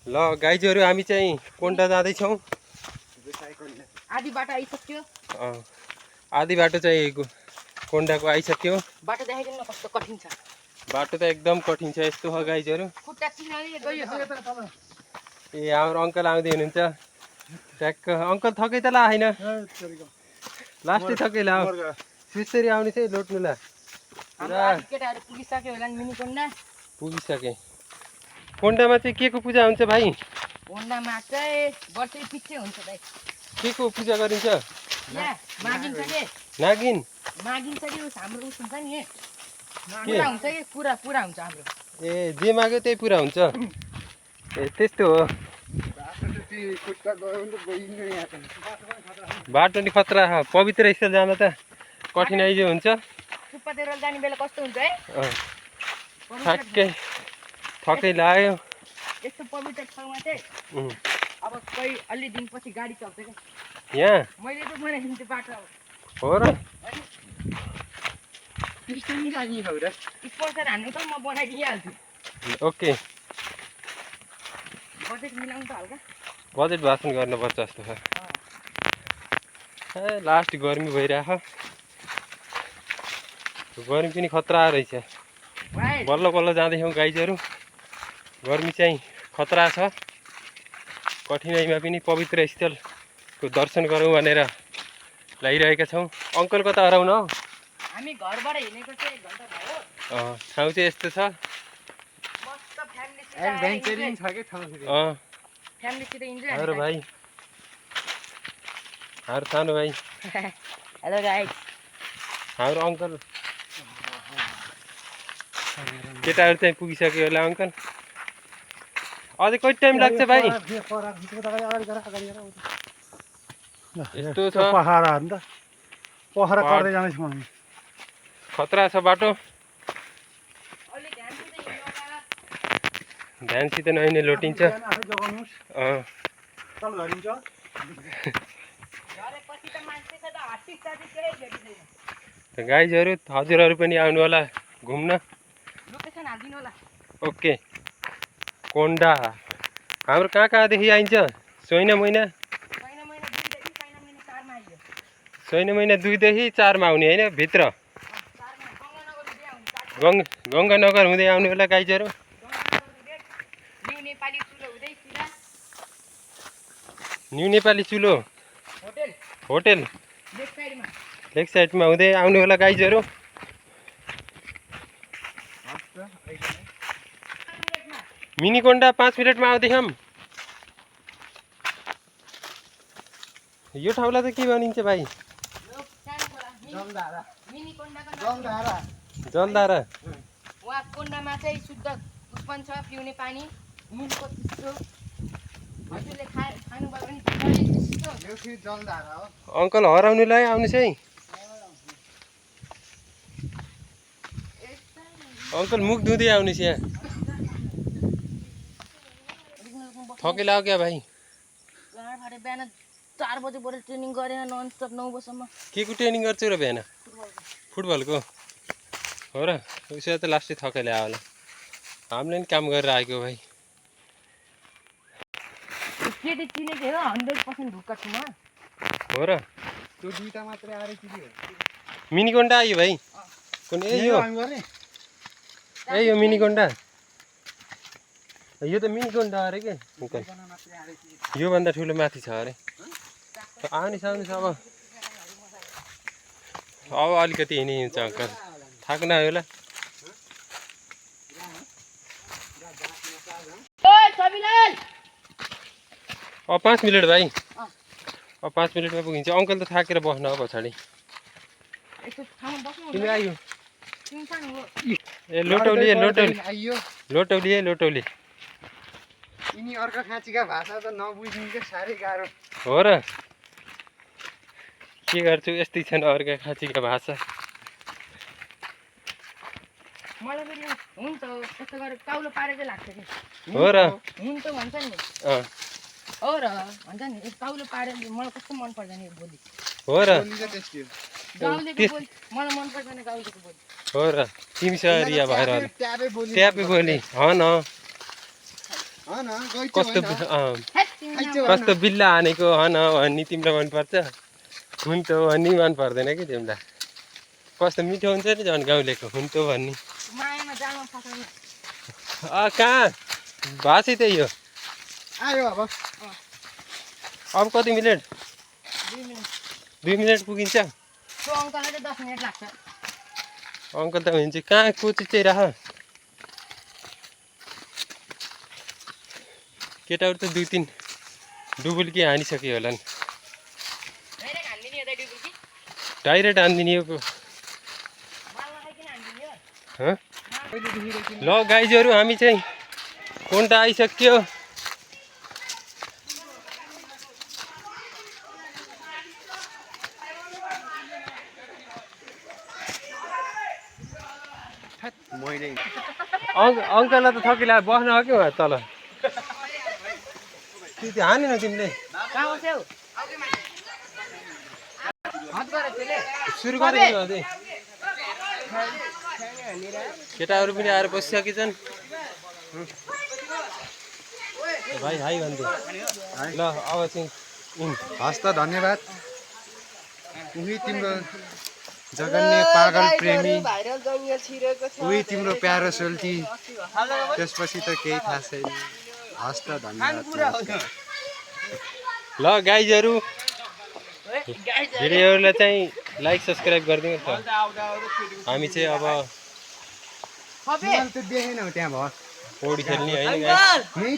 ल गाइजहरू हामी चाहिँ कोन्टा जाँदैछौँ। आधी बाटो आइसक्यो। आधी बाटो चाहिँ कोन्टाको आइसक्यो। बाटो देखाइदिनु न कस्तो कठिन छ। बाटो त एकदम कठिन छ। यस्तो हो गाइजहरू। खुट्टा चिनाले गयो। ए हाम्रो अङ्कल आउँदै हुनुहुन्छ। ट्याक्क अङ्कल थकै त ला होइन लास्टै थकै ला सुस्तरी आउने चाहिँ लोट्नु ला। केटाहरू पुगिसक्यो होला नि मिनी कोन्डा। पुगिसके। कोन्टामा चाहिँ के को पूजा हुन्छ भाइ? कोन्डामा चाहिँ वर्षै पछि हुन्छ भाइ। के को पूजा गरिन्छ? मागिन्छ के? नागिन मागिन्छ कि हाम्रो उस हुन्छ नि पुरा हुन्छ कि पुरा हुन्छ हाम्रो। ए जे माग्यो त्यही पुरा हुन्छ। ए त्यस्तो हो। बाटो नि खतरा पवित्र स्थल जान त कठिनाइ जो हुन्छ। सुप्पातेर जाने बेला कस्तो हुन्छ है? ठ्याक्कै थकै लाग्यो। यस्तो पवित्र ठाउँमा चाहिँ अब कोही अलि दिनपछि गाडी चल्छ क्या यहाँ। मैले त बनाइदिनु त्यो बाटो हो र? स्पोन्सर हान्नु त म बनाइदिइहाल्छु। ओके बजेट मिलाउनु त हल्का। बजेट भाषण गर्नुपर्छ जस्तो छ। ए लास्ट गर्मी भइरहेको। गर्मी पनि खतरा रहेछ। बल्ल बल्ल जाँदैछौँ गाइजहरू। गर्मी चाहिँ खतरा छ। कठिनाइमा पनि पवित्र स्थलको दर्शन गरौँ भनेर लागिरहेका छौँ। अङ्कल कता हराउन हो? हामी घरबाट हिँडेको चाहिँ 1 घन्टा भयो। ठाउँ चाहिँ यस्तो छ। मस्त फ्यामिलीसित एडभेन्चरिङ छ के ठाउँ फेरि। फ्यामिलीसित इन्जोय। हाम्रो भाइ हाम्रो सानो भाइ हेलो गाइस। हाम्रो अङ्कल केटाहरू चाहिँ पुगिसक्यो होला। अङ्कल अझै कति टाइम लाग्छ भाइ? यस्तो छ पहाडहरू त पहरा पर्दै जाँदैछौँ हामी। खतरा छ बाटो। ध्यानसित नहिँड्ने लोटिन्छ। गाइजहरू हजुरहरू पनि आउनु होला घुम्न। लोकेसन हाल्दिनु होला। ओके कोन्डा हाम्रो कहाँ कहाँदेखि आइन्छ? छैन महिना 2 देखि 4 मा आउने होइन भित्र। गङ्गानगर हुँदै आउनु होला गाइजहरू। न्यू नेपाली चुलो होटेल लेक साइडमा हुँदै आउनु होला गाइजहरू। मिनी कोन्डा 5 मिनटमा आउँदैछौँ। यो ठाउँलाई चाहिँ के भनिन्छ भाइ? जलधारा। वहाँ कोन्डामा चाहिँ शुद्ध उत्पन्न छ पिउने पानी। नुनको चिसो हजुरले खानुभयो भने जलधारा हो। अङ्कल हराउनुलाई आउनुहोस् है। अङ्कल मुख धुँदै आउनुहोस् यहाँ। थकै लाग्यो क्या भाइ? बिहान 4 बजेबाट ट्रेनिङ गरेँ ननस्टप 9 बजीसम्म। के को ट्रेनिङ गर्छौ र बिहान? फुटबलको हो र? उसो त लास्टै थकै ल्यायो होला। हामीले नि काम गरेर आएको भाइ। केटी चिनेको हो 100% ढुक्का छु म। हो र? त्यो दुईटा मात्रै आएर के हो? मिनी कोन्डा आयो भाइ। कुन ए यो मिनी कोन्डा। यो त मिनी कोन्डा अरे के? योभन्दा ठुलो माथि छ अरे। आउनुहोस् अब अलिकति हिँड्ने हुन्छ अङ्कल। थाक्नु आयो होला। 5 मिनट भाइ। 5 मिनटमा पुगिन्छ। अङ्कल त थाकेर बस्न हो पछाडि। तिमी आयो ए लोटौली यिनी अर्को खाँचीका भाषा त नबुझ्नु के साह्रै गाह्रो हो र? के गर्छु यस्तै छन् अर्का खाँचीका भाषा। मलाई पनि हुन्छ त्यस्तो गरेर काउलो पारेकै लाग्छ कि। हो र? हुन त भन्छ नि। हो र भन्छ नि काउलो पारेर मलाई कस्तो मन पर्दैन यो बोली। हो र? गाउँलेको बोली मलाई मन पर्दैन गाउँलेको बोली। हो र? तिमी सहरिया भएर ट्यापे बोली। हो न होइन गइचो कस्तो होइन आइचो कस्तो बिल्ला हानेको हन भन्ने तिमीलाई मनपर्छ हुन त भन्ने मन पर्दैन कि तिमीलाई कस्तो मिठो हुन्छ नि झन् गाउँलेको हुन त भन्ने मायामा जालमा फसाउने कहाँ भाषै त्यही हो आयो अब अब कति मिनट 2 मिनेट 2 मिनट पुगिन्छ त्यो अङ्कललाई चाहिँ 10 मिनेट लाग्छ अङ्कल त हुन्छ कहाँ कोची चाहिँ राख केटाहरू त 2-3 डुबुल्की हानिसक्यो होला नि डाइरेक्ट हान्दिने हो त डुबुल्की डाइरेक्ट हानिदिने हो माल नखाइकन हान्दिने हो हँ? ल गाइजहरू हामी चाहिँ कोन्टा आइसक्यो मैले अङ्कललाई त थकिला बस्न हो कि उहाँ तल त्यो हानेन तिमीले कहाँ बस्यौ हात गरेर त्यसले सुरु गरेको अझै केटाहरू पनि आएर बसिसकेछन् भाइ हाई भन्दै ल अब चाहिँ हस् त धन्यवाद उही तिम्रो जगन्ने पागल प्रेमी भाइरल जङ्गल छिरेको छ उही तिम्रो प्यारो सोल्टी त्यसपछि त केही थाहा छैन हस् त धन्यवाद ल गाइजहरू भिडियोहरूलाई चाहिँ लाइक सब्सक्राइब गरिदिनु त हामी चाहिँ अब त देखेनौ त्यहाँ भयो पौडी खेल्ने होइन गाइस यही